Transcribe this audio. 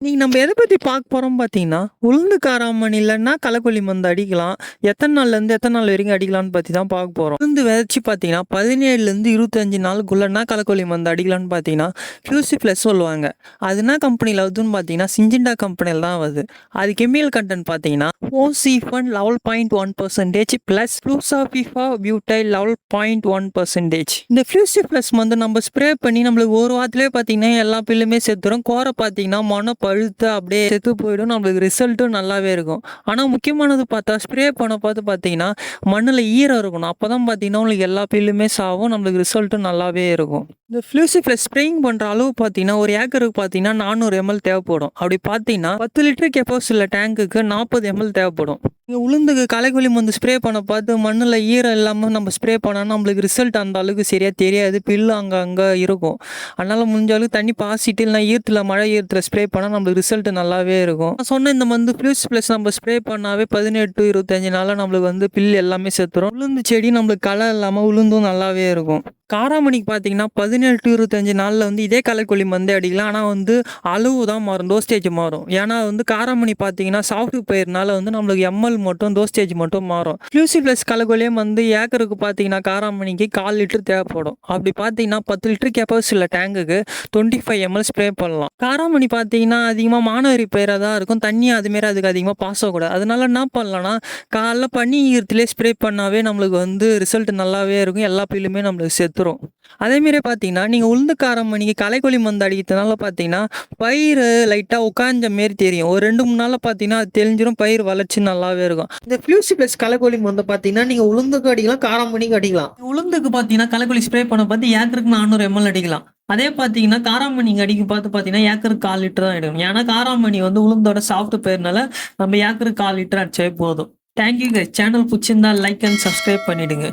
இன்னைக்கு நம்ம எத பத்தி பார்க்க போறோம் பார்த்தீங்கன்னா, உளுந்து காராமணி இல்லன்னா களைக்கொல்லி மருந்து அடிக்கலாம். எத்தன நாள்லேருந்து எத்தன நாள் வரைக்கும் அடிக்கலாம்னு பத்தி தான் பார்க்க போறோம். உளுந்து விதைச்சு பார்த்தீங்கன்னா, 17லேருந்து 25 நாளுக்குள்ளனா களைக்கொல்லி மருந்து அடிக்கலாம்னு பார்த்தீங்கன்னா, ஃபியூசி ப்ளஸ் சொல்லுவாங்க. அது என்ன கம்பெனில வருதுன்னு பார்த்தீங்கன்னா, சின்ஜெண்டா கம்பெனில தான் வருது. அது கெமிக்கல் கண்டென்ட் பார்த்தீங்கன்னா, ஓசிஃபன் 11.1% பிளஸ் ஃப்ளூசாபிஃபா பியூட்டைல் 11.1%. இந்த ஃபியூசி ப்ளஸ் வந்து நம்ம ஸ்ப்ரே பண்ணி நம்மளுக்கு ஒரு வாரத்திலேயே பார்த்தீங்கன்னா, எல்லா பில்லுமே செத்துரும். கோரை பார்த்தீங்கன்னா, மொன பழுத்து அப்படியே செத்து போயிடும். நம்மளுக்கு ரிசல்ட்டும் நல்லாவே இருக்கும். ஆனால் முக்கியமானது பார்த்தா ஸ்ப்ரே பண்ண பார்த்தீங்கன்னா மண்ணில் ஈரம் இருக்கணும். அப்போ தான் பார்த்தீங்கன்னா உங்களுக்கு எல்லா பில்லுமே சாவும். நம்மளுக்கு ரிசல்ட்டும் நல்லாவே இருக்கும். இந்த ஃப்ளூசி ப்ளஸ் ஸ்ப்ரேயிங் பண்ணுற அளவு பார்த்தீங்கன்னா ஒரு ஏக்கருக்கு பார்த்தீங்கன்னா 400 ml தேவைப்படும். அப்படி பார்த்தீங்கன்னா 10 லிட்டர் கெப்பாசிட்டி டேங்குக்கு 40 ml தேவைப்படும். இங்கே உளுந்துக்கு களைக்கொல்லி மருந்து ஸ்ப்ரே பண்ண பார்த்து மண்ணில் ஈரம் இல்லாமல் நம்ம ஸ்ப்ரே பண்ணோம்னா நம்மளுக்கு ரிசல்ட் அந்த அளவுக்கு சரியாக தெரியாது. பில்லு அங்கே இருக்கும். அதனால் முடிஞ்ச அளவுக்கு தண்ணி பாசிட்டு இல்லைனா ஈரத்தில் மழை ஈரத்தில் ஸ்ப்ரே பண்ணால் நம்மளுக்கு ரிசல்ட் நல்லாவே இருக்கும். நான் சொன்ன இந்த மருந்து ஃப்ளூஸ் ப்ளஸ் நம்ம ஸ்ப்ரே பண்ணாவே 18 to 25 நாளில் நம்மளுக்கு வந்து பில் எல்லாமே செத்துரும். உளுந்து செடி நம்மளுக்கு களை இல்லாமல் உளுந்தும் நல்லாவே இருக்கும். காராமணிக்கு பார்த்தீங்கன்னா 17 to 25 நாளில் வந்து இதே களைக்கொல்லி மருந்தே அடிக்கலாம். ஆனால் வந்து அளவு தான் மாறும், டோஸ்டேஜ் மாறும். ஏன்னா வந்து காராமணி பார்த்தீங்கன்னா சாஃப்ட் பயிர்னால வந்து நம்மளுக்கு எம்எல் மட்டும் டோஸ்டேஜ் மட்டும் மாறும். ஃப்ளூசி ப்ளஸ் களைக்கொல்லியே வந்து ஏக்கருக்கு பார்த்தீங்கன்னா காராமணிக்கு 1/4 லிட்டர் தேவைப்படும். அப்படி பார்த்தீங்கன்னா 10 லிட்டர் கெப்பாசிட்டி டேங்குக்கு 25 ml ஸ்ப்ரே பண்ணலாம். காராமணி பார்த்தீங்கன்னா அதிகமாக மானவரி பயிராக தான் இருக்கும். தண்ணி அதுமாரி அதுக்கு அதிகமாக பாசக்கூடாது. அதனால என்ன பண்ணலாம்னா காலைல பனி ஈரத்திலே ஸ்ப்ரே பண்ணாவே நம்மளுக்கு வந்து ரிசல்ட் நல்லாவே இருக்கும். எல்லா பில்லுமே நம்மளுக்கு செத்துரும். அதேமாரி பார்த்தீங்கன்னா நீங்கள் உளுந்து காராமணிக்கு களைக்கொல்லி மருந்து அடிக்கிறதுனால பார்த்தீங்கன்னா பயிர் லைட்டாக உட்காஞ்ச மாரி தெரியும். ஒரு 2-3 நாளில் பார்த்தீங்கன்னா அது தெரிஞ்சிடும். பயிர் வளர்ச்சி நல்லாவே இருக்கும். இந்த ஃப்ளூசி ப்ளஸ் களைக்கொல்லி மருந்து பார்த்தீங்கன்னா நீங்கள் உளுந்துக்கு அடிக்கலாம், காராமணிக்கு அடிக்கலாம். உளுந்துக்கு பார்த்தீங்கன்னா களைக்கொல்லி ஸ்ப்ரே பண்ண பார்த்து ஏக்கருக்கு 400 ml அடிக்கலாம். அதே பார்த்தீங்கன்னா காராமணிக்கு அடிக்க பார்த்தீங்கன்னா ஏக்கருக்கு 1/4 லிட்டர் தான் அடிக்கும். ஏன்னா காராமணி வந்து உளுந்தோட சாஃப்ட் பயிர்னால நம்ம ஏக்கருக்கு 1/4 லிட்டர் அடிச்சாவே போதும். Thank you guys. சேனல் பிடிச்சிருந்தா லைக் அண்ட் சப்ஸ்கிரைப் பண்ணிடுங்க.